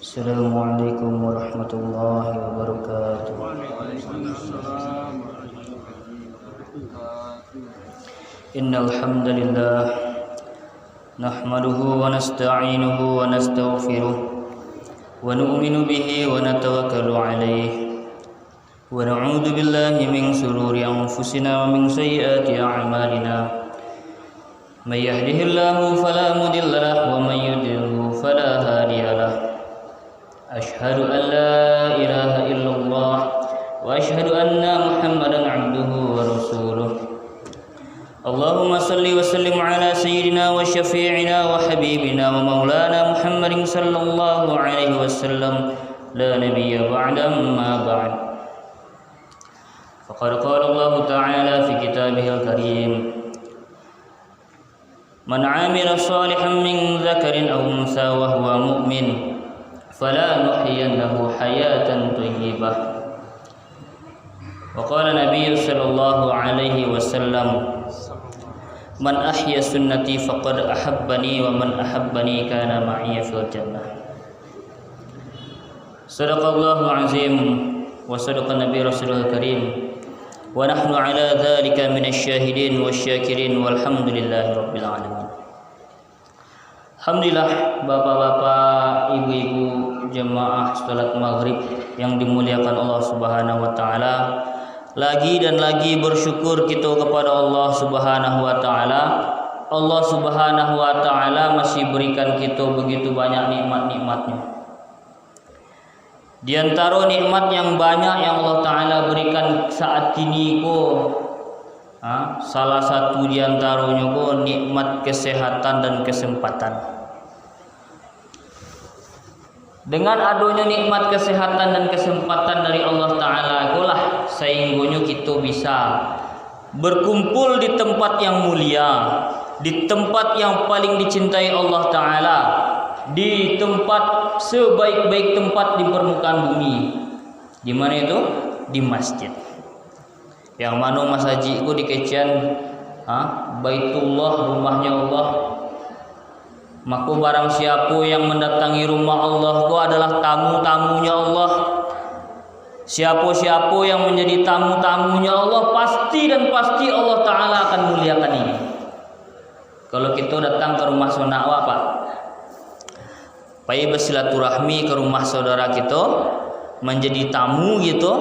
Assalamualaikum warahmatullahi wabarakatuh. Innal hamdalillah nahmaduhu wa nasta'inuhu wa nastaghfiruh wa nu'minu bihi wa natawakkalu alayhi wa na'udzu billahi min shururi anfusina wa min sayyiati a'malina. May yahdihillahu fala mudilla lahu wa may yudlilhu fala hadiya lahu. Ashhadu an la ilaha illallah wa ashhadu anna Muhammadan abduhu wa rasuluh. Allahumma salli wa sallim ala sayyidina wa syafi'ina wa habibina wa maulana Muhammadin sallallahu alaihi wasallam la nabiyya ba'da amma ba'd. Faqad qala Allah ta'ala fi kitabihil karim: Man 'amila salihan min dzakarin aw untha wa huwa mu'min fala nuhyiyannahu hayatan thayyibah. Wa qala Nabi sallallahu alaihi wasallam: Man ahya sunnati faqad ahabbani wa man ahabbani kana ma'iya fil jannah. Sadaqallahu azim wa sadaqa Nabi Rasulul Karim wa nahnu ala dzalika minasyahidin wasyakirin walhamdulillahi rabbil alamin. Alhamdulillah, bapak-bapak, ibu-ibu, jemaah salat maghrib yang dimuliakan Allah Subhanahu wa taala. Lagi dan lagi bersyukur kita kepada Allah Subhanahu wa taala. Allah Subhanahu wa taala masih berikan kita begitu banyak nikmat-nikmatnya. Di antara nikmat yang banyak yang Allah taala berikan saat ini salah satu di antaranya nikmat kesehatan dan kesempatan. Dengan adanya nikmat kesehatan dan kesempatan dari Allah Ta'ala, itulah sehingga kita bisa berkumpul di tempat yang mulia, di tempat yang paling dicintai Allah Ta'ala, di tempat sebaik-baik tempat di permukaan bumi. Di mana itu? Di masjid. Yang mana masjid itu dikecian Baitullah, rumahnya Allah. Maka barang siapa yang mendatangi rumah Allah itu adalah tamu-tamunya Allah. Siapa-siapa yang menjadi tamu-tamunya Allah, pasti dan pasti Allah Ta'ala akan muliakan ini. Kalau kita datang ke rumah saudara Pak, payah bersilaturahmi ke rumah saudara kita, menjadi tamu gitu,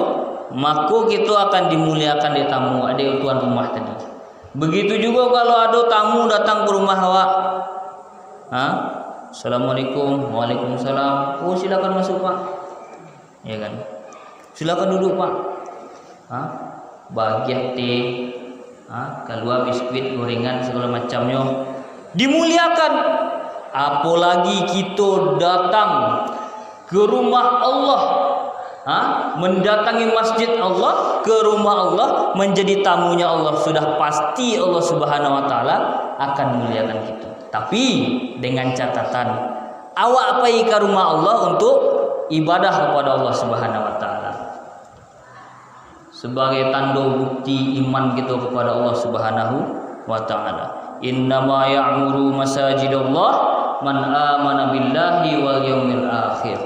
maka kita akan dimuliakan di tamu, ada tuan rumah tadi. Begitu juga kalau ada tamu datang ke rumah awak, Assalamualaikum, waalaikumsalam. Oh, silakan masuk Pak. Ya kan? Silakan duduk Pak. Bahagia teh, keluar biskuit, gorengan segala macamnya. Dimuliakan. Apalagi kita datang ke rumah Allah, mendatangi masjid Allah, ke rumah Allah, menjadi tamunya Allah, sudah pasti Allah Subhanahu wa taala akan muliakan kita. Tapi dengan catatan, awak pergi ke rumah Allah untuk ibadah kepada Allah Subhanahu wa taala. Sebagai tanda bukti iman kita kepada Allah Subhanahu wa taala. Innama ya'muru masajidallah man amana billahi wal yaumil akhir.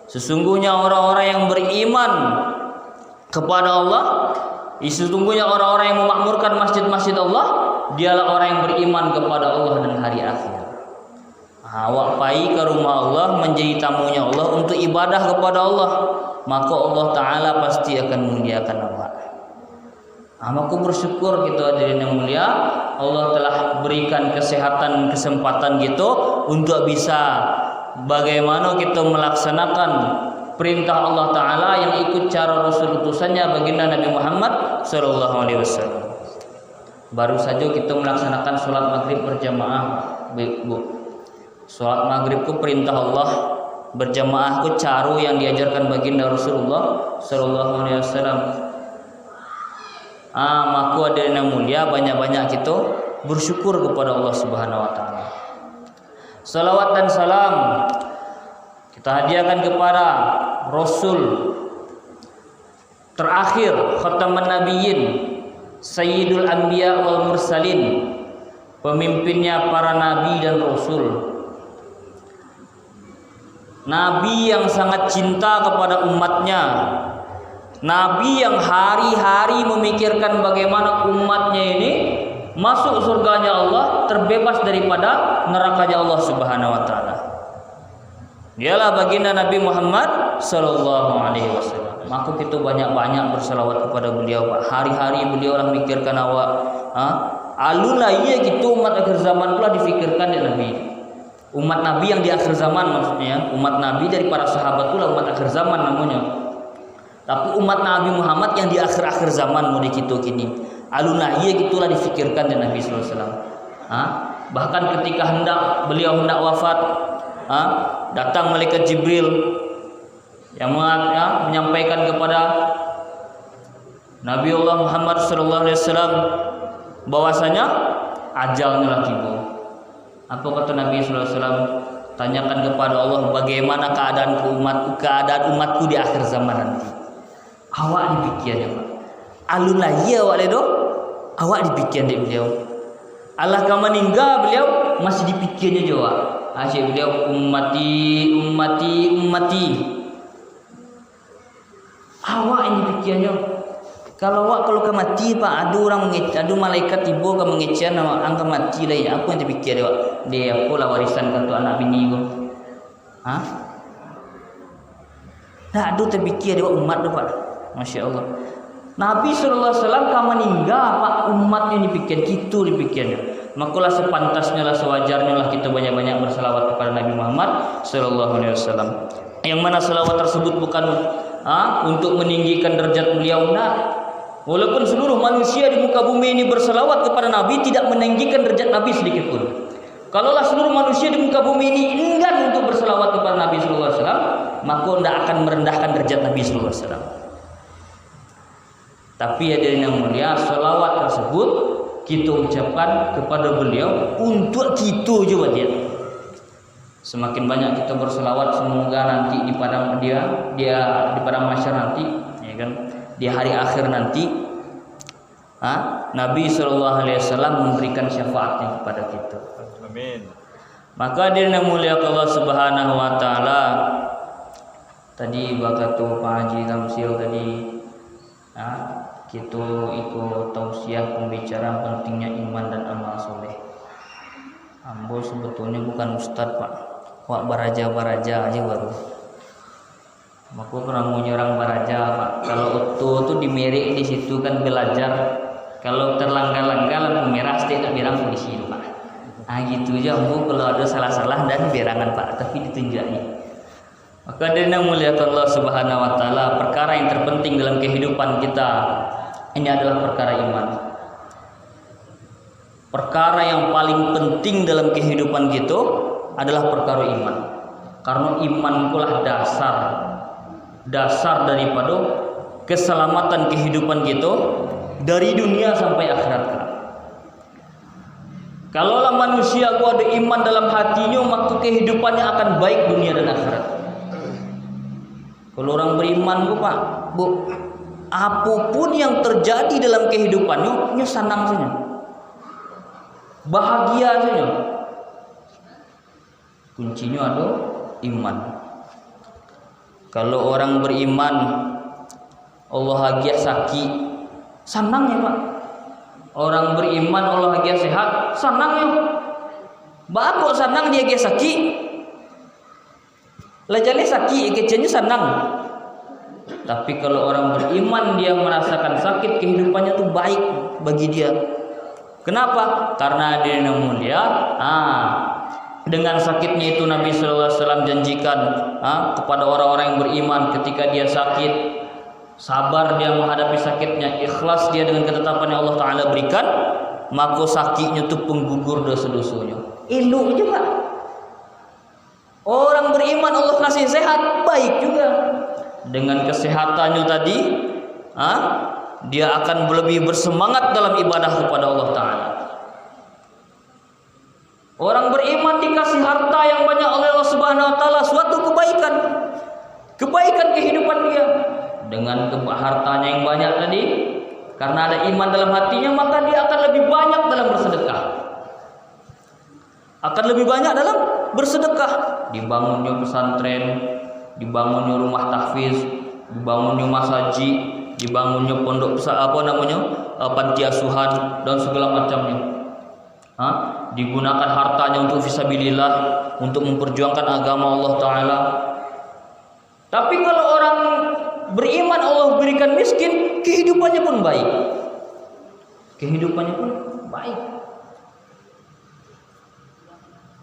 Sesungguhnya orang-orang yang beriman kepada Allah, sesungguhnya orang-orang yang memakmurkan masjid-masjid Allah, dialah orang yang beriman kepada Allah dan hari akhir. Awak pai ke rumah Allah, menjadi tamunya Allah untuk ibadah kepada Allah, maka Allah Ta'ala pasti akan muliakan awak. Maka bersyukur kita hadirin yang mulia, Allah telah berikan kesehatan, kesempatan gitu untuk bisa bagaimana kita melaksanakan perintah Allah Ta'ala yang ikut cara Rasul utusannya baginda Nabi Muhammad sallallahu alaihi wasallam. Baru saja kita melaksanakan sholat maghrib berjamaah, Bu. Sholat maghrib itu perintah Allah, berjamaah itu cara yang diajarkan baginda Rasulullah sallallahu alaihi wasallam. Maka hadirin yang mulia, banyak-banyak kita bersyukur kepada Allah Subhanahu wa taala. Salawat dan salam kita hadiahkan kepada Rasul terakhir, khataman nabiyyin, Sayyidul Anbiya wal Mursalin, pemimpinnya para nabi dan rasul. Nabi yang sangat cinta kepada umatnya, Nabi yang hari-hari memikirkan bagaimana umatnya ini masuk surganya Allah, terbebas daripada nerakanya Allah Subhanahu wa taala. Dialah baginda Nabi Muhammad sallallahu alaihi wasallam. Maka kita banyak-banyak berselawat kepada beliau, Pak. Hari-hari beliau lah mikirkan awak. Alun lah iya gitu umat akhir zaman pula difikirkan ya Nabi. Umat Nabi yang di akhir zaman maksudnya, umat Nabi dari para sahabat itulah umat akhir zaman namanya. Tapi umat Nabi Muhammad yang di akhir-akhir zaman mau dikitu kini. Alun lah iya gitulah difikirkan ya Nabi sallallahu alaihi wasallam. Bahkan ketika beliau hendak wafat, datang malaikat Jibril yang menyampaikan kepada Nabi Allah Muhammad sallallahu alaihi wasallam bahwasanya ajalnya lah tiba. Apa kata Nabi sallallahu alaihi wasallam? Tanyakan kepada Allah bagaimana keadaan umatku di akhir zaman nanti. Awak dipikirnya, Pak. Alun lah iya awak ledo. Awak dipikirnya dia beliau. Allah kamu meninggal beliau masih dipikirnya juga. Asyik beliau ummati. Awak yang dipikirnya. Kalau kamu mati Pak, ada malaikat tiba kamu mengecehan nama angka mati lah ya. Apa yang dipikir dia? Dia aku lah warisan untuk anak bini aku. Tak ada terpikir dia umat tu Pak. Masya Allah. Nabi sallallahu alaihi wasallam kamu meninggal Pak, umatnya dipikir gitu dipikirnya. Makalah sepantasnya lah sewajarnya lah kita banyak-banyak berselawat kepada Nabi Muhammad sallallahu alaihi wasallam. Yang mana selawat tersebut bukan untuk meninggikan derajat beliau, nah. Walaupun seluruh manusia di muka bumi ini berselawat kepada Nabi, tidak meninggikan derajat Nabi sedikit pun. Kalaulah seluruh manusia di muka bumi ini enggan untuk berselawat kepada Nabi sallallahu alaihi wasallam, maka tidak akan merendahkan derajat Nabi sallallahu alaihi wasallam. Tapi hadirin yang mulia, selawat tersebut kita ucapkan kepada beliau untuk kita juga dia. Semakin banyak kita berselawat, semoga nanti di padang dia di padang mahsyar nanti, ya kan, di hari akhir nanti, Nabi sallallahu alaihi wasallam memberikan syafaatnya kepada kita. Amin. Maka hadirin yang mulia Allah Subhanahu wa taala, tadi bakatu Pak Haji Tamsil tadi, kita ikut tausiah pembicaraan pentingnya iman dan amal soleh. Ambo sebetulnya bukan ustad Pak, wak baraja aja baru. Aku pernah mau nyerang baraja Pak. Kalau utuh tuh dimerik di situ kan belajar. Kalau terlanggar-langgar lampu merah tidak bilang polisi Pak. Gitu aja ambo kalau ada salah-salah dan berangan Pak, tapi ditunjukkan. Maka dengan mulia Allah Subhanahu wa taala, perkara yang terpenting dalam kehidupan kita ini adalah perkara iman. Perkara yang paling penting dalam kehidupan kita adalah perkara iman. Karena iman itulah dasar daripada keselamatan kehidupan kita dari dunia sampai akhirat kelak. Kalaulah manusia ada iman dalam hatinya, maka kehidupannya akan baik dunia dan akhirat. Kalau orang beriman Pak, Bu, apapun yang terjadi dalam kehidupannya, nya senang saja, bahagia saja. Kuncinya ada iman. Kalau orang beriman, Allah bahagia sakit, senang ya Pak. Orang beriman Allah bahagia sehat, senang ya. Bagus senang dia bahagia sakit. Lajane sakit, kecenya senang. Tapi kalau orang beriman dia merasakan sakit, kehidupannya tuh baik bagi dia. Kenapa? Karena dia yang mulia. Dengan sakitnya itu Nabi sallallahu alaihi wasallam janjikan kepada orang-orang yang beriman ketika dia sakit, sabar dia menghadapi sakitnya, ikhlas dia dengan ketetapan yang Allah Taala berikan, maka sakitnya itu penggugur dosa-dosanya. Elok juga. Orang beriman Allah kasih sehat, baik juga. Dengan kesehatannya tadi, dia akan lebih bersemangat dalam ibadah kepada Allah Taala. Orang beriman dikasih harta yang banyak oleh Allah Subhanahu wa taala, suatu kebaikan kehidupan dia. Dengan hartanya yang banyak tadi, karena ada iman dalam hatinya, maka dia akan lebih banyak dalam bersedekah. Akan lebih banyak dalam bersedekah, dibangunnya pesantren, dibangunnya rumah tahfiz, dibangunnya masjid, dibangunnya pondok panti asuhan dan segala macamnya. Digunakan hartanya untuk fisabilillah, untuk memperjuangkan agama Allah Ta'ala. Tapi kalau orang beriman Allah berikan miskin, kehidupannya pun baik. Kehidupannya pun baik.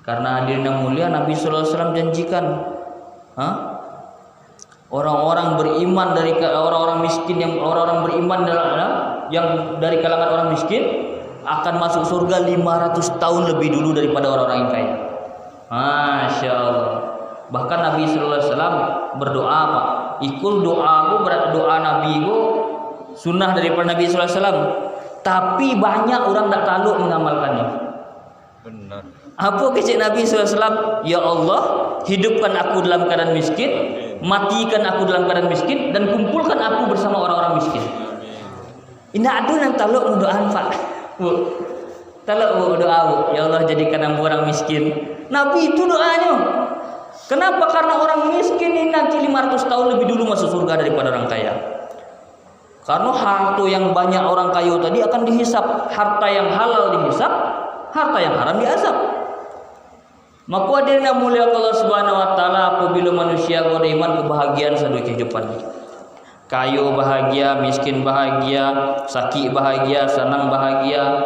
Karena hadirin yang mulia, Nabi sallallahu alaihi wasallam janjikan, orang-orang beriman dari orang-orang miskin, yang orang-orang beriman yang dari kalangan orang miskin akan masuk surga 500 tahun lebih dulu daripada orang-orang yang kaya. Masya Allah. Bahkan Nabi sallallahu alaihi wasallam berdoa, Pak. Ikul doaku, doa Nabi ku sunnah daripada Nabi sallallahu alaihi wasallam. Tapi banyak orang tak tahu mengamalkannya. Benar. Apa kecik Nabi sallallahu alaihi wasallam? Ya Allah, hidupkan aku dalam keadaan miskin, matikan aku dalam keadaan miskin, dan kumpulkan aku bersama orang-orang miskin. Indah adu yang tahu mendoakan, Pak. Tahu doa, ya Allah jadikan aku orang miskin. Nabi itu doanya. Kenapa? Karena orang miskin ini nanti 500 tahun lebih dulu masuk surga daripada orang kaya. Karena harta yang banyak orang kaya tadi akan dihisap, harta yang halal dihisap, harta yang haram diazab. Maka adanya mulia Allah Subhanahu wa taala apabila manusia beriman kebahagiaan sedaya kehidupan. Kayu bahagia, miskin bahagia, sakit bahagia, senang bahagia.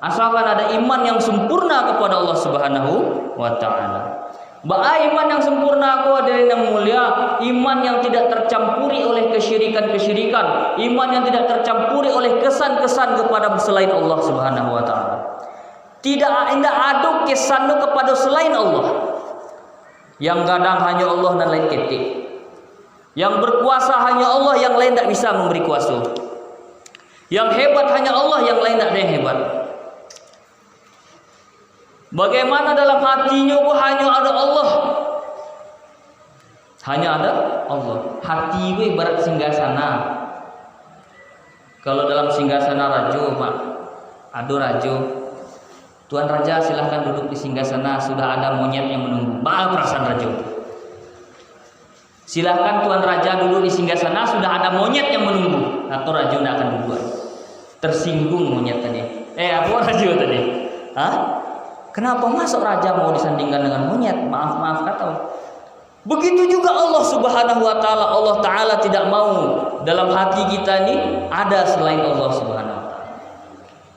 Asalkan ada iman yang sempurna kepada Allah Subhanahu wa taala. Iman yang sempurna aku adalah yang mulia, iman yang tidak tercampuri oleh kesyirikan-kesyirikan, iman yang tidak tercampuri oleh kesan-kesan kepada selain Allah Subhanahu wa taala. Tidak ada kesan kepada selain Allah. Yang kadang hanya Allah dan lain ketik. Yang berkuasa hanya Allah, yang lain tak bisa memberi kuasa. Yang hebat hanya Allah, yang lain tak ada yang hebat. Bagaimana dalam hatinya hanya ada Allah. Hanya ada Allah. Hati gue ibarat singgasana. Kalau dalam singgasana rajo, Pak, ada rajo. Tuan Raja silahkan duduk di singgasana, sudah ada monyet yang menunggu. Maaf perasaan rajo. Silahkan Tuan Raja duduk di singgasana, sudah ada monyet yang menunggu. Atau rajo tidak akan duduk. Tersinggung monyet tadi. Apa rajo tadi? Kenapa masuk raja mau disandingkan dengan monyet? Maaf kata. Begitu juga Allah Subhanahu wa taala. Allah taala tidak mau dalam hati kita ini ada selain Allah Subhanahu wa taala.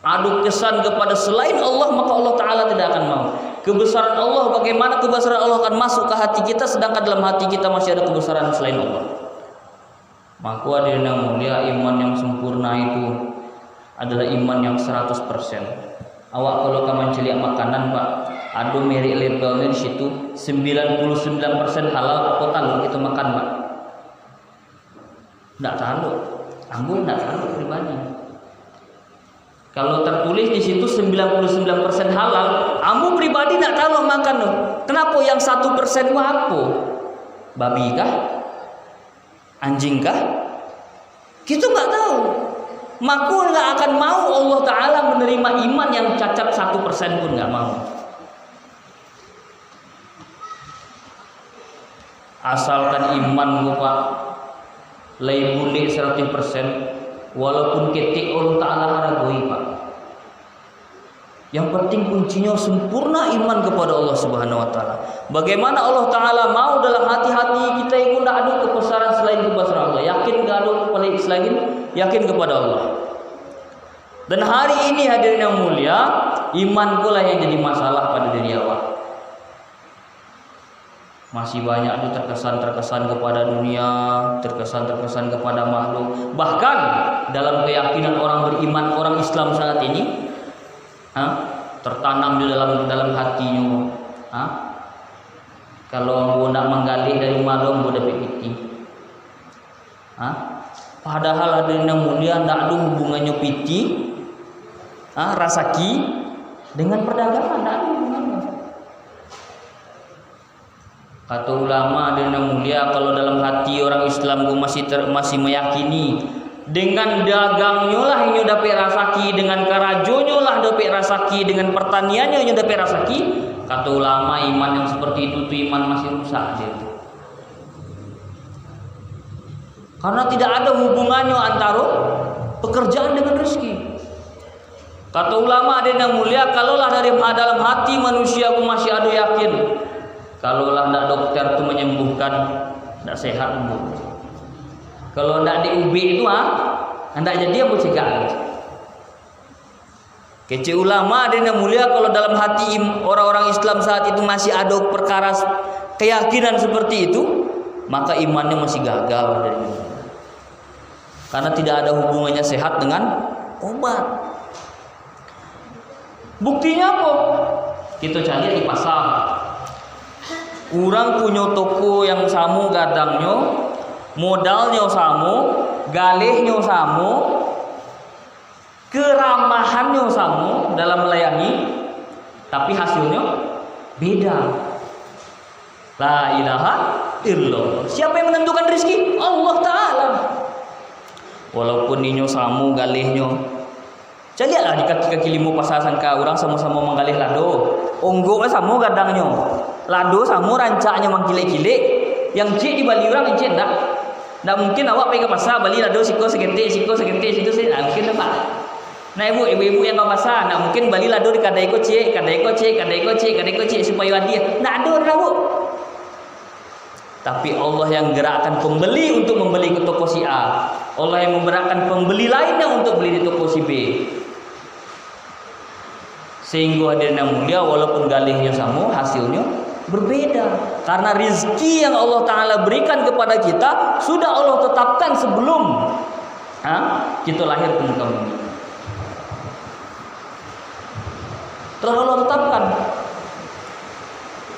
Adu kesan kepada selain Allah, maka Allah taala tidak akan mau. Kebesaran Allah, bagaimana kebesaran Allah akan masuk ke hati kita sedangkan dalam hati kita masih ada kebesaran selain Allah. Maka hadirin yang mulia, iman yang sempurna itu adalah iman yang 100%. Awak kalau kamu menceliak makanan, Pak, ada merek labelnya di situ 99% halal, apa tahu kita makan, Pak? Tidak tahu. Ambo tidak tahu pribadi. Kalau tertulis di situ 99% halal, ambo pribadi tidak tahu makan loh. Kenapa yang 1% itu apa? Babi kah? Anjing kah? Kita nggak tahu. Maka nggak akan mau Allah Ta'ala menerima iman yang cacat 1% pun nggak mau. Asalkan iman gua, Pak, labelnya 100%, walaupun ketik Allah Ta'ala haragoi, Pak. Yang penting kuncinya sempurna iman kepada Allah Subhanahu wa taala. Bagaimana Allah Ta'ala mau dalam hati-hati kita itu tidak ada kebesaran selain kebesaran Allah. Yakin tidak ada kepada selain, yakin kepada Allah. Dan hari ini hadirin yang mulia, iman pula yang jadi masalah pada diri awak. Masih banyak itu terkesan-terkesan kepada dunia, terkesan-terkesan kepada makhluk. Bahkan dalam keyakinan orang beriman, orang Islam saat ini, tertanam di dalam hatinya. Kalau mau nak menggali dari malam, mau dapat piti. Padahal hadirin yang mulia, tidak ada hubungannya piti, rasaki dengan perdagangan, tidak ada hubungannya. Kata ulama hadirin yang mulia, kalau dalam hati orang Islam masih meyakini dengan dagangnya lah ini dapat rasaki, dengan karajonya lah dapat rasaki, dengan pertaniannya ini dapat rasaki, Kata ulama, iman yang seperti itu tuh iman masih rusak dia. Karena tidak ada hubungannya antara pekerjaan dengan rezeki. Kata ulama ada yang mulia, kalaulah dari dalam hati manusia aku masih ada yakin, kalaulah nak dokter itu menyembuhkan, nak sehat bu. Kalau nak diubi itu hendak jadi apa cegah. Kece ulama ada yang mulia, kalau dalam hati orang-orang Islam saat itu masih ada perkara keyakinan seperti itu, maka imannya masih gagal dari itu. Karena tidak ada hubungannya sehat dengan obat. Buktinya apa? Kita cari di pasar. Orang punya toko yang samu gadangnya, modalnya samu, galihnya samu, keramahannya samu dalam melayani, tapi hasilnya beda. La ilaha illallah. Siapa yang menentukan rezeki? Allah Ta'ala. Walaupun ninyo samu galihnya, jadilah di kaki-kaki limu pasasan ka orang sama-sama menggalih lado. Onggo samu gadangnya, lado samu rancaknya mengkile-kile. Yang cik di Bali orang yang cik ndak mungkin awak pergi ke pasar beli lado siko segente situ sih, mungkin apa? Nah ibu-ibu yang ke pasar, nak mungkin beli lado di kadai kocik supaya dia nak ada rabu. Tapi Allah yang gerakkan pembeli untuk membeli ke toko si A, Allah yang menggerakkan pembeli lainnya untuk beli di toko si B. Sehingga hadirin yang mulia, walaupun galihnya sama, hasilnya berbeda. Karena rizki yang Allah Ta'ala berikan kepada kita sudah Allah tetapkan sebelum kita lahir ke muka bumi. Telah Allah tetapkan.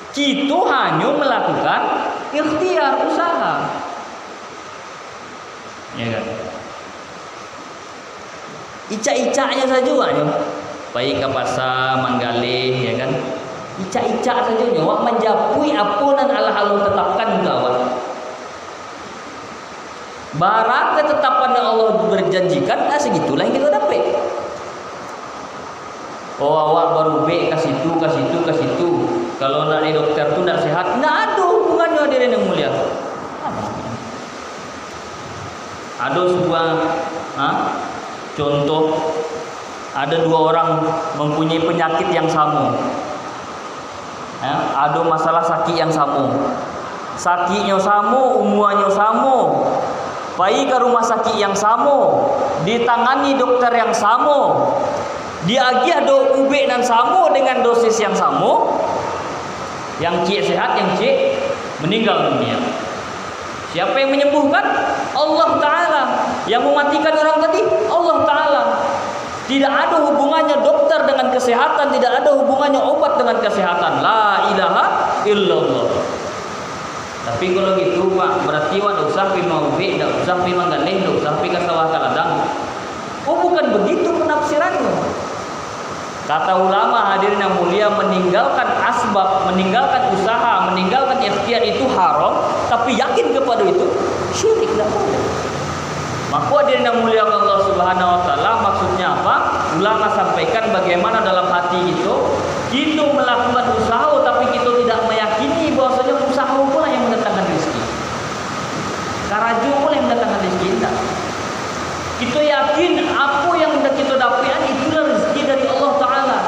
Kita hanya melakukan ikhtiar usaha. Ya kan? Ica-icanya saja aja. Baik ke pasar menggalih, ya kan? Ica-ica saja awak menjapui apunan Allah tetapkan untuk awak. Barang ketetapan yang Allah berjanjikan, segitulah yang kita dapat. Oh awak baru B ke situ. Kalau nak di dokter tu nak sehat, nak ada hubungannya hadirin yang mulia. Ada sebuah contoh, ada dua orang mempunyai penyakit yang sama. Ada masalah sakit yang sama. Sakitnya sama, umurannya sama. Pergi ke rumah sakit yang sama, ditangani dokter yang sama. Dia ada ubik dan sama dengan dosis yang sama. Yang cik sehat, yang cik meninggal dunia. Siapa yang menyembuhkan? Allah Ta'ala. Yang mematikan orang tadi? Allah Ta'ala. Tidak ada hubungannya dokter dengan kesehatan, tidak ada hubungannya obat dengan kesehatan. La ilaha illallah. Tapi kalau gitu Pak, berarti tidak usah pergi maubik, tidak usah pergi manggalih, tidak usah pergi ke sawah kaladang. Oh bukan begitu penafsirannya. Kata ulama hadirin yang mulia, meninggalkan asbab, meninggalkan usaha, meninggalkan ikhtiar itu haram, tapi yakin kepada itu syirik tidak boleh. Maka hadirin yang mulia Allah Subhanahu wa taala, maksudnya apa? Ulama sampaikan bagaimana dalam hati kita melakukan usaha tapi kita tidak meyakini bahwasanya usaha pula yang mendatangkan rezeki. Karaju pula yang mendatangkan rezeki. Tidak. Kita yakin apa yang kita dapatkan itulah rezeki dari Allah Ta'ala.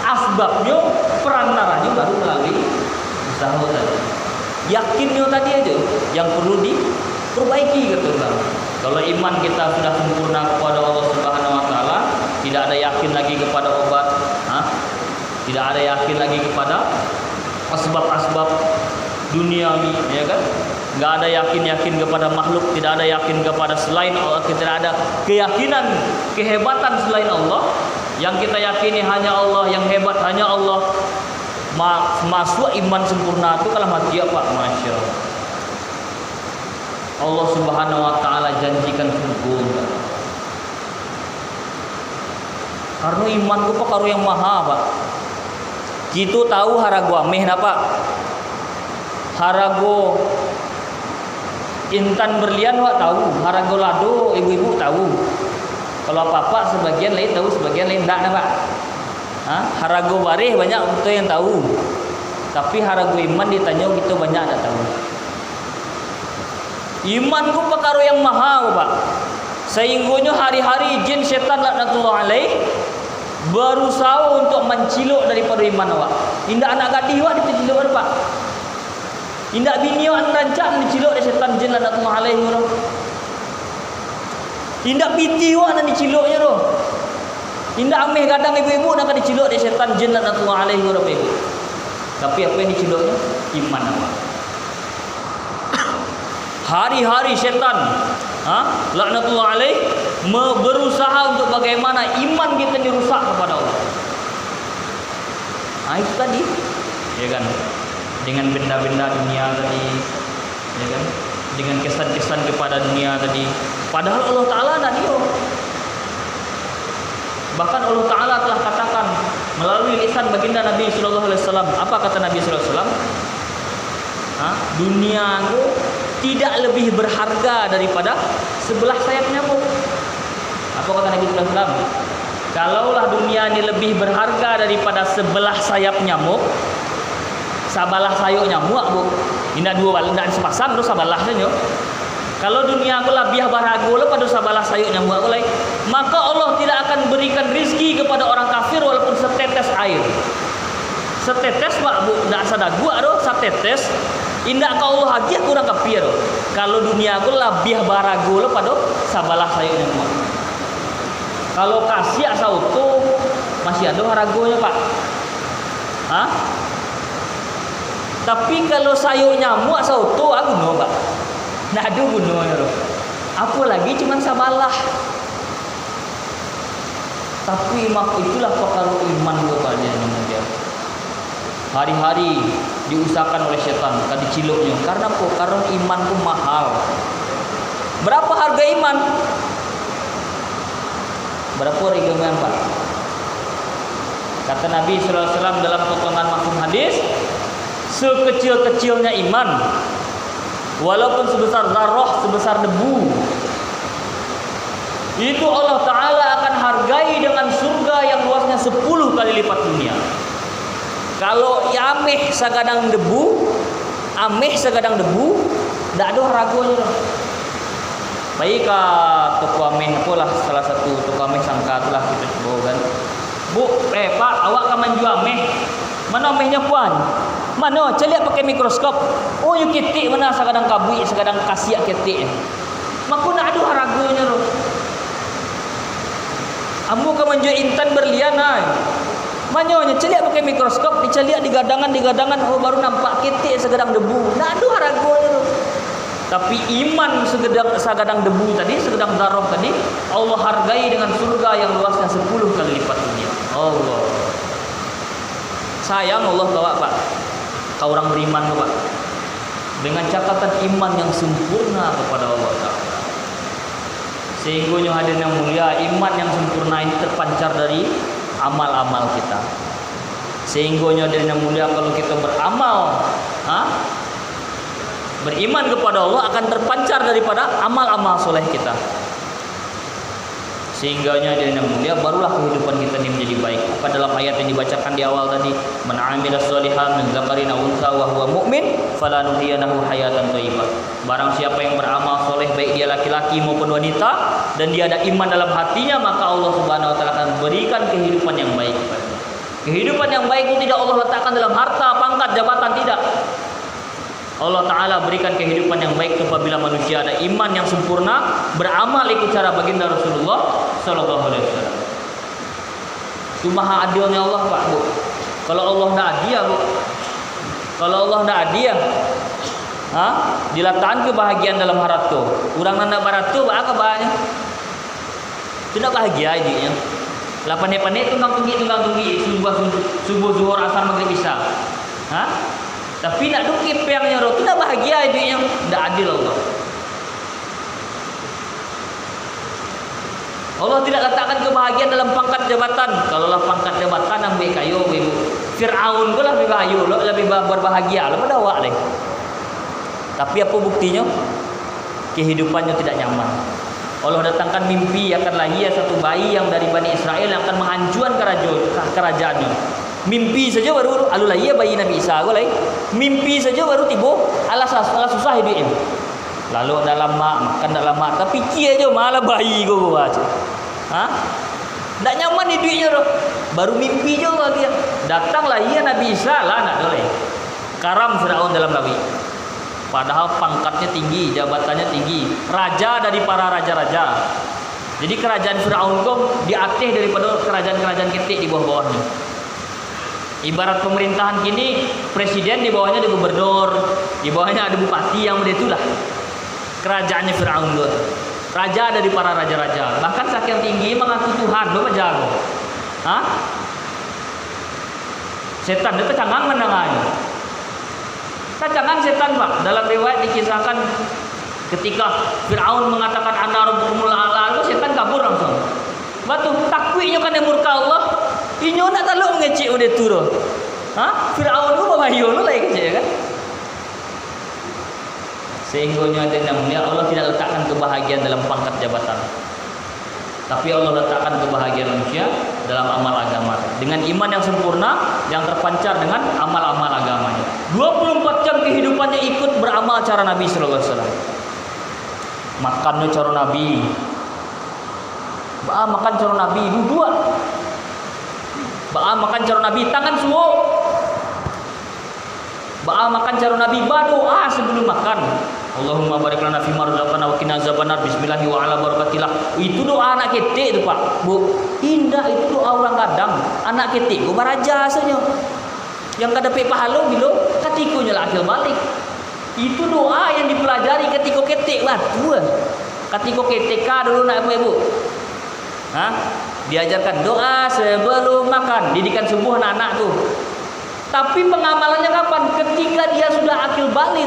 Asbabnya, perantaranya baru melalui usaha tadi. Yakinnya tadi aja yang perlu diperbaiki kata ulama. Kalau iman kita sudah sempurna kepada Allah Subhanahu wa taala, tidak ada yakin lagi kepada obat, tidak ada yakin lagi kepada asbab-asbab duniawi, ya kan? Enggak ada yakin kepada makhluk, tidak ada yakin kepada selain Allah, tidak ada keyakinan kehebatan selain Allah. Yang kita yakini hanya Allah, yang hebat hanya Allah. Masuk iman sempurna itu kalau hati Pak, masya Allah. Allah Subhanahu wa taala janjikan surga. Karena iman itu perkara yang maha, Pak. Kita tahu harago ameh Pak. Harago intan berlian Pak tahu, harago lado ibu-ibu tahu. Kalau apa-apa sebagian lain tahu, sebagian lain enggak, Pak. Harago bareh banyak betul yang tahu. Tapi harago iman ditanya kita banyak tak tahu. Iman ku perkara yang mahal, Pak. Sehinggonya hari-hari jin setan laknatullah alaih berusaha untuk menciluk daripada iman awak. Indak anak gadis awak diciluk ada, Pak. Indak bini awak rancak diciluk dari setan jin laknatullah alaih orang. Indak piti awak nak diciluknya tu. Indak ameh kadang ibu-ibu nak diciluk dari setan jin laknatullah alaih orang ibu. Tapi apa yang diciluknya? Iman awak. Hari-hari setan laknatullah alaih berusaha untuk bagaimana iman kita dirusak kepada Allah. Itu tadi, ya kan? Dengan benda-benda dunia tadi, ya kan? Dengan kesan-kesan kepada dunia tadi. Padahal Allah Ta'ala tak dia. Bahkan Allah Ta'ala telah katakan melalui lisan baginda Nabi Sallallahu Alaihi Wasallam. Apa kata Nabi Sallallahu Alaihi Wasallam? Dunia itu tidak lebih berharga daripada sebelah sayap nyamuk. Apa kata Nabi Sallallahu Alaihi Wasallam? Kalaulah dunia ini lebih berharga daripada sebelah sayap nyamuk, sabalah sayuk nyamuk, bu. Indah dua balang dan sepasang tu sabalah saja. Kalau dunia aku lebih berharga pada sabalah sayuk nyamuk aku lain, maka Allah tidak akan berikan rizki kepada orang kafir walaupun setetes air. Setetes, Pak, bu, tak sadagu ado, setetes. Indak kau Allah hadiah kurang kafir. Kalau dunia aku lebih barago pada sabalah sayuk nyamuk. Kalau kasih asa utuh masih ada haragonya, Pak. Tapi kalau sayur nyamuk asa utuh aku no, Pak. Nak ada gunanya loh. Apa lagi cuman sabalah. Tapi itulah perkara iman kepada dia. Hari-hari diusahakan oleh syaitan akan diciluknya. Karena apa? Karena iman itu mahal. Berapa harga iman? Berapa harga iman, Pak? Kata Nabi sallallahu alaihi wasallam dalam potongan mafhum hadis, sekecil-kecilnya iman, walaupun sebesar zarrah, sebesar debu, itu Allah Ta'ala akan hargai dengan surga yang luasnya 10 kali lipat dunia. Kalau ameh sagadang debu, tak ada haragonya. Baik toko ameh apalah salah satu toko ameh sangka itulah kita coba kan. Bu, Pak, awak kan menjual ameh. Mana amehnya puan? Mana? Celiak pakai mikroskop. Oh, you ketik mana sagadang kabui, sagadang kasiak ketik. Maka nak ada haragonya tu. Ambu kan menjual intan berlian ai. Manyonya celiak pakai mikroskop, diceliak di gadangan, oh baru nampak ketik segadang debu. Nak ada haragonya tu. Tapi iman segadang debu tadi, segadang darah tadi, Allah hargai dengan surga yang luasnya 10 kali lipat dunia. Allah. Sayang Allah tahu, Pak. Kau orang beriman, Pak. Dengan catatan iman yang sempurna kepada Allah Ta'ala. Sehingga hadirin yang mulia, iman yang sempurna ini terpancar dari amal-amal kita. Sehingga hadirin yang mulia, kalau kita beramal, beriman kepada Allah akan terpancar daripada amal-amal soleh kita. Sehingganya hadirin yang mulia, barulah kehidupan kita ini menjadi baik. Apa dalam ayat yang dibacakan di awal tadi, man 'amila sholihan min dzakarin aw untha wa huwa mu'min falanuhyiyanahu hayatan thayyibah. Barang siapa yang beramal soleh, baik dia laki-laki maupun wanita, dan dia ada iman dalam hatinya, maka Allah Subhanahu wa taala akan berikan kehidupan yang baik kepadanya. Kehidupan yang baik itu tidak Allah letakkan dalam harta, pangkat, jabatan, tidak. Allah Ta'ala berikan kehidupan yang baik apabila manusia ada iman yang sempurna, beramal ikut cara baginda Rasulullah Sallallahu Alaihi Wasallam. Itu maha adilnya Allah, Pak, Bu. Kalau Allah tidak adil, Bu, kalau Allah tidak adil, diletakkan kebahagiaan dalam harta. Orang nanda baratu, apa banyak? Tidak bahagia idenya. Lapan-lapan tunggang tunggi subuh zuhur asar maghrib isya. Tapi nak dukip yang nyuruh, tidak bahagia hidupnya, tidak adil Allah. Allah tidak letakkan kebahagiaan dalam pangkat jabatan. Kalaulah pangkat jabatan yang baik kayu, ibu Fir'aun pun lebih bahagia, lebih berbahagia daripada awak deh. Tapi apa buktinya? Kehidupannya tidak nyaman. Allah datangkan mimpi akan lahir satu bayi yang dari Bani Israel yang akan menghancurkan kerajaannya. Mimpi saja baru alu lahir bayi Nabi Isa go lai. Mimpi saja baru tibo alas susah hidupnya. Lalu dah lama makan dah lama tapi kia aja malah bayi go aja. Hah? Tak nyaman hidupnya doh. Baru mimpi je lagi. Datanglah ia Nabi Isa lah nak boleh. Karam Firaun dalam nabi. Padahal pangkatnya tinggi, jabatannya tinggi, raja dari para raja-raja. Jadi kerajaan Firaun itu di atas daripada kerajaan-kerajaan ketik di bawah-bawahnya. Ibarat pemerintahan kini, presiden di bawahnya ada gubernur, di bawahnya ada bupati, yang udah itulah kerajaannya Firaun itu. Raja dari para raja-raja, bahkan saking tinggi mengaku Tuhan, lo jago. Hah? Setan itu cangang menangani. Jangan setan pak. Dalam riwayat dikisahkan ketika Firaun mengatakan ana rabbukumul a'la, lalu setan kabur langsung. Batu takwiknya kan murka Allah. Inyo nak taluk ngecek udah turun. Hah? Firaun lu bahayo lu lagi kecek kan? Sehingga ada namanya Allah tidak letakkan kebahagiaan dalam pangkat jabatan. Tapi Allah letakkan kebahagiaan manusia dalam amal agama. Dengan iman yang sempurna yang terpancar dengan amal-amal agamanya. 24 jam kehidupannya ikut beramal cara Nabi sallallahu alaihi wasallam. Makannya cara Nabi. Makan cara Nabi dua. Makan cara Nabi tangan semua. Makan cara Nabi berdoa sebelum makan. Allahumma barik lana fi ma razaqtana wa qina azabannar bismillah wa ala barakatillah. Itu doa anak ketik itu Pak. Bu, indah itu doa orang kadang. Anak ketik go baraja asalnya. Yang kada pe pahala bilo katikonya lah akhir balik. Itu doa yang dipelajari ketika ketik lah. Dua. Ketika ketik dulu nak apa Ibu? Hah? Diajarkan doa sebelum makan, didikan subuh anak-anak tuh. Tapi pengamalannya kapan? Ketika dia sudah akil balik.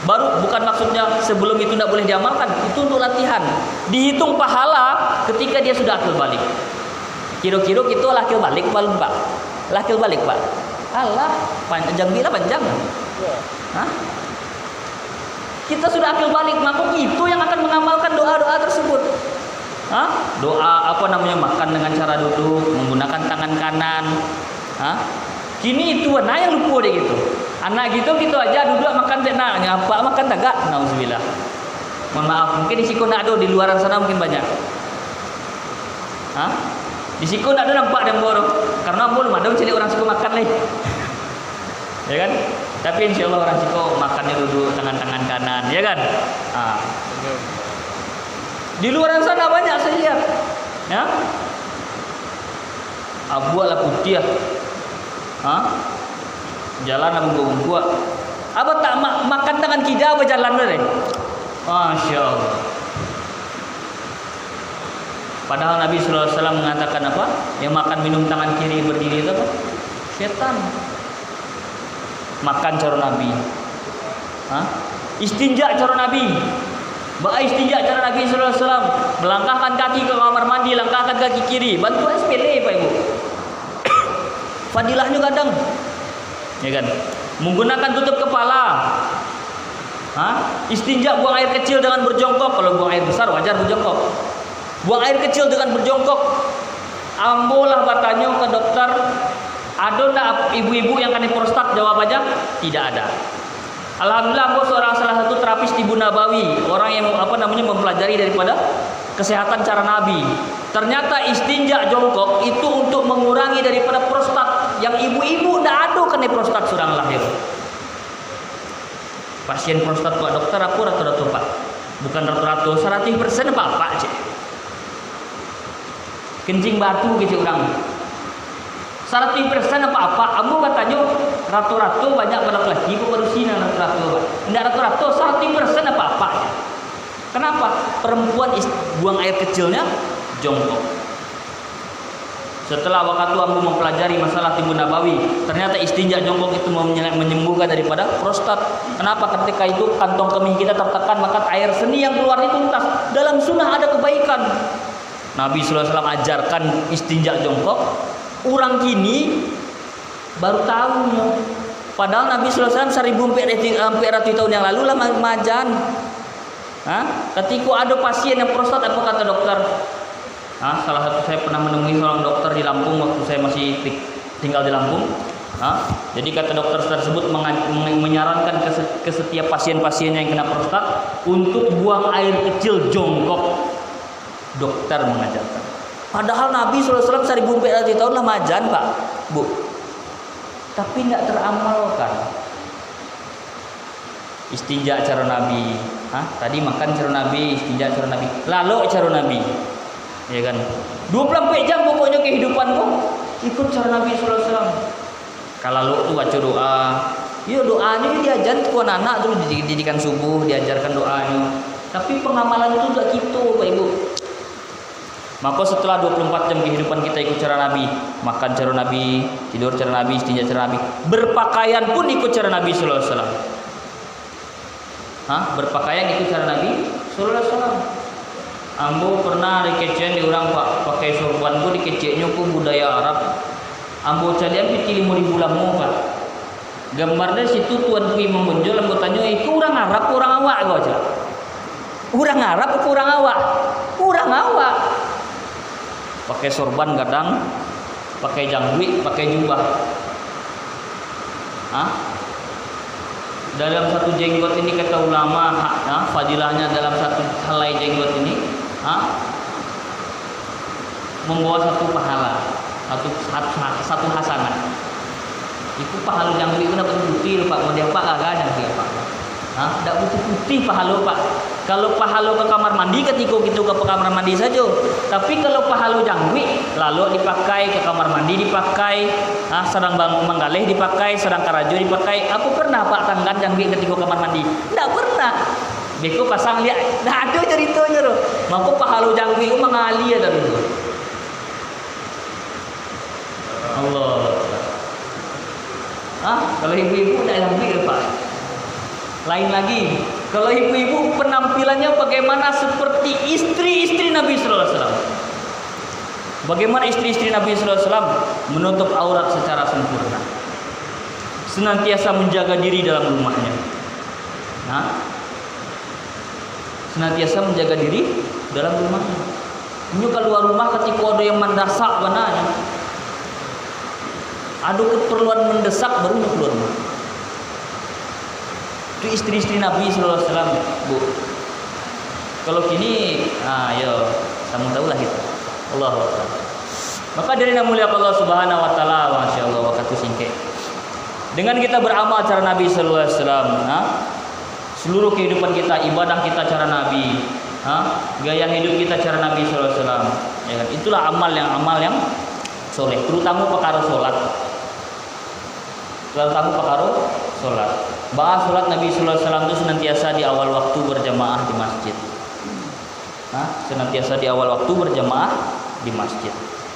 Baru, bukan maksudnya sebelum itu tidak boleh diamalkan. Itu untuk latihan. Dihitung pahala ketika dia sudah akil balik. Kira-kira kita akil balik belum Pak? Akil balik Pak? Alah, panjang bila panjang. Hah? Kita sudah akil balik, maka itu yang akan mengamalkan doa-doa tersebut. Hah? Doa apa namanya, makan dengan cara duduk, menggunakan tangan kanan. Hah? Kini itu anak yang lupa deh gitu. Anak gitu aja duduk makan tenang, nyapa makan tak gak? Nauzubillah. Mohon maaf, mungkin di siku nak ada, di luar sana mungkin banyak. Hah? Di siku nak ada nampak yang borok. Karena belum ada cari orang siku makan lagi. Ya kan? Tapi insya Allah orang siku makannya duduk tangan-tangan kanan, ya kan? Di luar sana banyak saya lihat. Ya? Abu ala putih. Jalan abu gua. Apa tak makan tangan kiri apa jalan deh? Masya Allah. Padahal Nabi sallallahu alaihi wasallam mengatakan apa? Yang makan minum tangan kiri berdiri itu apa? Setan. Makan cara Nabi. Istinja cara Nabi. Istinja cara Nabi sallallahu alaihi wasallam. Melangkahkan kaki ke kamar mandi, langkahkan kaki kiri. Bantu sepele Pak Ibu. Fadilahnya kadang. Ya kan? Menggunakan tutup kepala. Istinja buang air kecil dengan berjongkok. Kalau buang air besar wajar berjongkok. Buang air kecil dengan berjongkok. Ambolah bertanya ke dokter, ada tak ibu-ibu yang kena prostat? Jawabannya tidak ada. Alhamdulillah, aku salah satu terapis di Ibu Nabawi, orang yang mempelajari daripada kesehatan cara Nabi. Ternyata istinja jongkok itu untuk mengurangi daripada prostat yang ibu-ibu tidak ada kena prostat surang lahir. Pasien prostat Pak dokter aku rata-rata Pak, bukan rata-rata 100% Pak cik. Kencing batu gitu orang. 100% apa-apa. Amu katanya rata-rata banyak laki-laki kok baru sini rata-rata. Tidak rata-rata 100% apa-apa. Kenapa? Perempuan buang air kecilnya jongkok. Setelah waktu aku mempelajari masalah timbun nabawi, ternyata istinja jongkok itu menyembuhkan daripada prostat. Kenapa? Ketika itu kantong kemih kita tertekan, maka air seni yang keluar itu tuntas. Dalam sunnah ada kebaikan. Nabi sallallahu alaihi wasallam ajarkan istinja jongkok. Orang kini baru tahu. Padahal Nabi sallallahu alaihi wasallam 1400 tahun yang lalu lah majan. Ketika ada pasien yang prostat, apa kata dokter? Salah satu saya pernah menemui seorang dokter di Lampung waktu saya masih tinggal di Lampung. Jadi kata dokter tersebut menyarankan ke setiap pasien-pasien yang kena prostat untuk buang air kecil jongkok. Dokter mengajarkan. Padahal Nabi SAW 1400 tahun lah majan Pak, Bu. Tapi tidak teramalkan. Istinja cara Nabi. Tadi makan cara Nabi, istinja cara Nabi. Lalu cara Nabi. Ya kan? 24 jam pokoknya kehidupanku ikut cara Nabi SAW. Kalau lu baca doa, doanya diajar ke anak dulu didikan subuh, diajarkan doanya. Tapi pengamalan itu enggak gitu, Pak Ibu. Maka setelah 24 jam kehidupan kita ikut cara Nabi, makan cara Nabi, tidur cara Nabi, istinja cara Nabi, berpakaian pun ikut cara Nabi sallallahu alaihi wasallam. Berpakaian ikut cara Nabi sallallahu alaihi wasallam. Ambo pernah dikecen di orang Pak, pakai sorban ku dikeceknya ku budaya Arab. Ambo calian piti 5.000 lamu Pak. Gambarnya situ tuan ku Imam Bonjol, ambo tanya, "Itu orang Arab, orang awak kau aja?" Orang Arab atau orang awak? Orang awak. Pakai sorban kadang, pakai janggut, pakai jubah. Dalam satu jenggot ini kata ulama, fadilahnya dalam satu helai jenggot ini, membawa satu pahala, satu hasanah. Itu pahala janggut itu dapat putih, Pak. Mau dia Pak agak janggut Pak. Tidak butuh putih pahala Pak. Kalau pahala ke kamar mandi ketika kita ke kamar mandi saja. Tapi kalau pahala jangwi lalu dipakai ke kamar mandi dipakai, sedang menggalih dipakai, sedang karajo dipakai. Aku pernah Pak tanggan jangwi ketika kamar mandi. Tidak pernah. Beko pasang lihat. Tidak ada ceritanya loh. Maka pahala jangwi itu mengalir dari itu. Allah. Kalau ibu-ibu tidak jangwi Pak. Lain lagi, kalau ibu-ibu penampilannya bagaimana seperti istri-istri Nabi sallallahu alaihi wasallam. Bagaimana istri-istri Nabi sallallahu alaihi wasallam menutup aurat secara sempurna. Senantiasa menjaga diri dalam rumahnya. Senantiasa menjaga diri dalam rumahnya. Ini keluar rumah ketika ada yang mendesak bananya. Ada keperluan mendesak baru keluar rumah. Itu istri-istri Nabi sallallahu alaihi wasallam, Bu. Kalau kini, kamu tahulah itu. Allahu Akbar. Maka dari yang mulia Allah Subhanahu wa taala, masyaallah waktu singkat. Dengan kita beramal cara Nabi sallallahu alaihi wasallam, seluruh kehidupan kita, ibadah kita cara Nabi, gaya hidup kita cara Nabi sallallahu alaihi wasallam, ya kan? Itulah amal yang soleh, terutama perkara salat. Terutama perkara salat. Bahas salat Nabi sallallahu alaihi wasallam itu senantiasa di awal waktu berjamaah di masjid. Senantiasa di awal waktu berjamaah di masjid.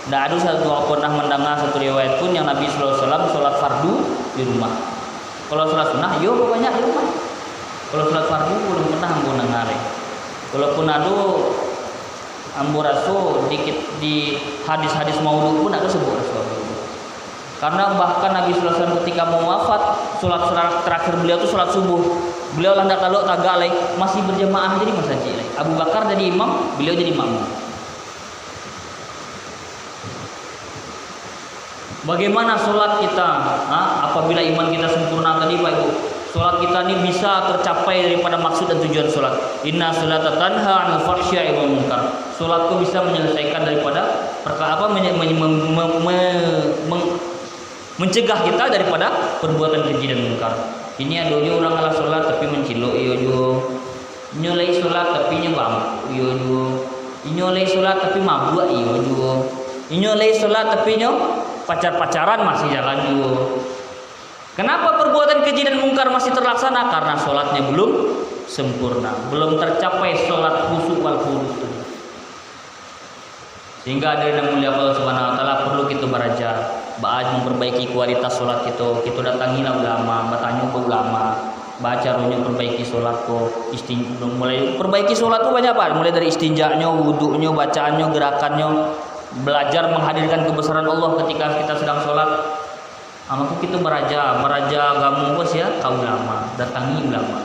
Tidak ada satu pernah mendengar satu riwayat pun yang Nabi sallallahu alaihi wasallam salat fardu di rumah. Kalau salat sunnah, banyak di rumah. Kalau salat fardu belum pernah ambo dengar. Walaupun ada ambo raso dikit di hadis-hadis maulud pun ada sebut Rasul. Karena bahkan Nabi sallallahu alaihi wasallam ketika mau wafat, salat terakhir beliau itu salat subuh. Beliau hendak taluk tagak lagi, masih berjamaah jadi masjid lagi. Abu Bakar jadi imam, beliau jadi makmum. Bagaimana salat kita? Apabila iman kita sempurna tadi Pak Ibu, salat kita ini bisa tercapai daripada maksud dan tujuan salat. Inna salata tanha 'anil fahsya'i wal munkar. Salatku bisa menyelesaikan daripada perkara mencegah kita daripada perbuatan keji dan munkar. Ini ada orang ala solat tapi mencilok nyolai solat tapi nyebam nyolai solat tapi mabuk nyolai solat tapi pacaran masih jalan Kenapa perbuatan keji dan munkar masih terlaksana? Karena solatnya belum sempurna, belum tercapai solat khusyuk wal khusyu. Sehingga dari yang mulia Allah Subhanahu wa taala perlu kita belajar memperbaiki kualitas solat kita. Kita datangilah ulama, bertanya ke ulama, baca runya perbaiki solat ko, mulai perbaiki solat itu banyak apa? Mulai dari istinjanya, wudunya, bacaannya, gerakannya, belajar menghadirkan kebesaran Allah ketika kita sedang solat. Maka kita beraja agama bos ya, kau ulama, datangi ulama.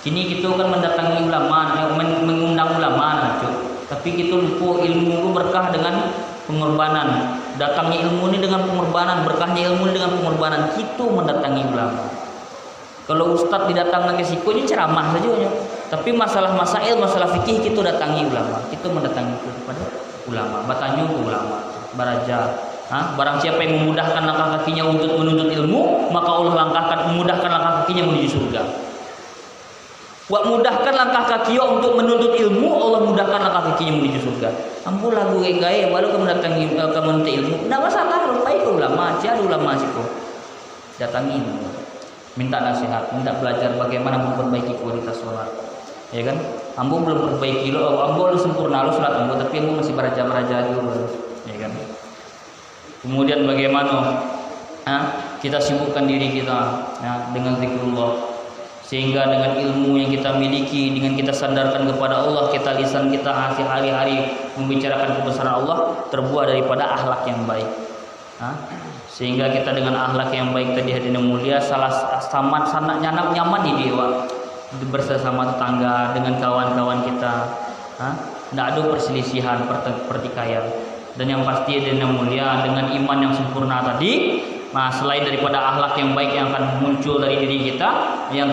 Kini kita kan mendatangi ulama, mengundang ulama, tapi kita lupa ilmu itu berkah dengan pengorbanan. Datangi ilmu ini dengan pengorbanan, berkahnya ilmu ini dengan pengorbanan. Kita mendatangi ulama. Kalau ustadz didatangkan ke siku ini ceramah saja, tapi masalah masail, masalah fikih kita datangi ulama. Kita mendatangi kepada ulama, bertanya ke ulama, baraja. Barang siapa yang memudahkan langkah kakinya untuk menuntut ilmu, maka Allah memudahkan langkah kakinya menuju surga. Wa mudahkan langkah kaki untuk menuntut ilmu, Allah mudahkan langkah kakinya menuju surga. Ampu lagu gaya baru kamu datangi menuntut ilmu. Tidak masalah, lupai ke ulama, ada ulama sih kok. Datangi, minta nasihat, minta belajar bagaimana memperbaiki kualitas sholat. Ya kan? Ampu belum perbaiki lo, ampu belum sempurna lo sholat ampu, tapi ampu masih beraja dulu. Ya kan? Kemudian bagaimana kita sibukkan diri kita dengan zikrullah, sehingga dengan ilmu yang kita miliki, dengan kita sandarkan kepada Allah, kita lisan kita hari-hari membicarakan kebesaran Allah, terbuah daripada akhlak yang baik. Sehingga kita dengan akhlak yang baik tadi hadirin mulia, sangat nyaman di dewa, bersama tetangga, dengan kawan-kawan kita, tidak ada perselisihan, pertikaian. Dan yang pasti dan yang mulia, dengan iman yang sempurna tadi, selain daripada akhlak yang baik yang akan muncul dari diri kita, yang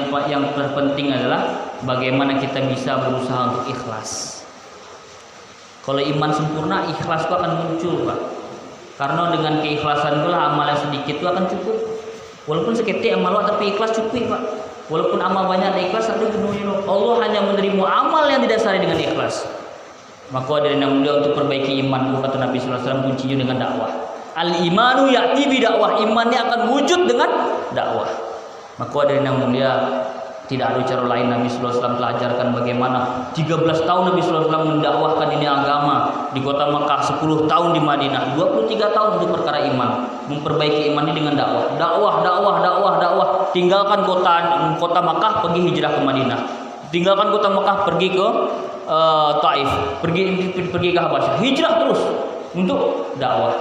terpenting adalah bagaimana kita bisa berusaha untuk ikhlas. Kalau iman sempurna, ikhlas itu akan muncul, Pak. Karena dengan keikhlasan itulah amal yang sedikit itu akan cukup. Walaupun seketik amal tapi ikhlas cukup, Pak. Walaupun amal banyak ada ikhlas, tapi Allah hanya menerima amal yang didasari dengan ikhlas. Maka dari yang mulia untuk perbaiki iman, kata Nabi sallallahu alaihi wasallam, kuncinya dengan dakwah. Al-imanu ya'ti bi dakwah, imannya akan wujud dengan dakwah. Maka dari yang mulia, tidak ada cara lain. Nabi sallallahu alaihi wasallam telah ajarkan bagaimana 13 tahun Nabi sallallahu alaihi wasallam mendakwahkan ini agama di kota Makkah, 10 tahun di Madinah, 23 tahun untuk perkara iman, memperbaiki iman ini dengan dakwah. Tinggalkan kota Makkah, pergi hijrah ke Madinah. Tinggalkan kota Makkah, pergi ke Taif, pergi ke Habasyah, hijrah terus untuk dakwah.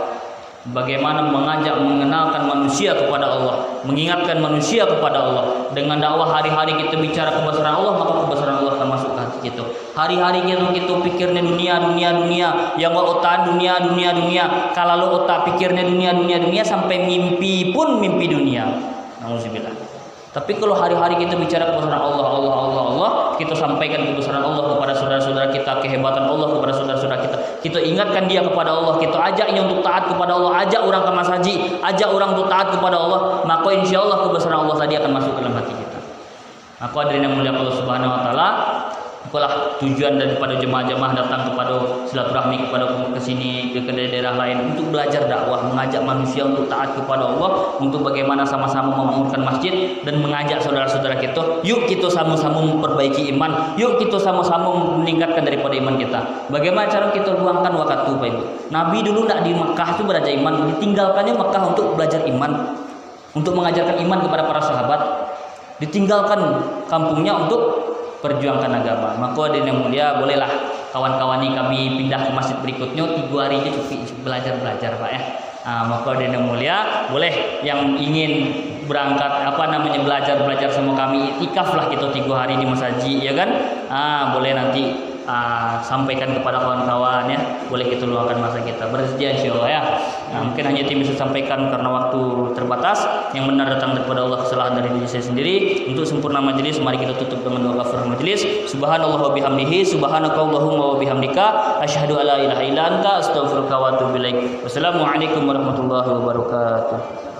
Bagaimana mengajak, mengenalkan manusia kepada Allah, mengingatkan manusia kepada Allah. Dengan dakwah hari-hari kita bicara kebesaran Allah, maka kebesaran Allah akan masuk ke hati kita. Hari-hari kita pikirnya dunia, yang otak dunia. Kalau lo otak pikirnya dunia, sampai mimpi pun mimpi dunia. Nauzubillah. Tapi kalau hari-hari kita bicara kebesaran Allah, kita sampaikan kebesaran Allah kepada saudara-saudara kita, kehebatan Allah kepada saudara-saudara kita. Kita ingatkan dia kepada Allah, kita ajaknya untuk taat kepada Allah, ajak orang ke masjid, ajak orang untuk taat kepada Allah, maka insya Allah kebesaran Allah tadi akan masuk ke dalam hati kita. Maka hadirin yang mulia Allah Subhanahu wa taala, itulah tujuan daripada jemaah-jemaah datang kepada silaturahmi kepada kesini ke daerah lain untuk belajar dakwah, mengajak manusia untuk taat kepada Allah, untuk bagaimana sama-sama memakmurkan masjid dan mengajak saudara-saudara kita, yuk kita sama-sama memperbaiki iman, yuk kita sama-sama meningkatkan daripada iman kita. Bagaimana cara kita luangkan waktu, Pak Ibu? Nabi dulu tidak di Mekah itu belajar iman, ditinggalkannya Mekah untuk belajar iman, untuk mengajarkan iman kepada para sahabat, ditinggalkan kampungnya untuk perjuangkan agama. Maka ada yang mulia, bolehlah kawan-kawan ini kami pindah ke masjid berikutnya, 3 hari aja cukup belajar Pak ya. Maka ada yang mulia, boleh yang ingin berangkat belajar sama kami, iktikaflah kita 3 hari di masjid ya kan. Boleh nanti sampaikan kepada kawan-kawan ya, boleh kita luangkan masa kita bersedia insyaallah ya. Mungkin hanya itu bisa sampaikan karena waktu terbatas. Yang benar datang daripada Allah, kesalahan dari diri saya sendiri. Untuk sempurna majelis, mari kita tutup dengan doa kafaratul majelis. Subhanallah wa bihamdihi, subhanakallahumma wa bihamdika, asyhadu alla ilaha illa anta, astaghfiruka wa atubu ilaik. Wassalamualaikum warahmatullahi wabarakatuh.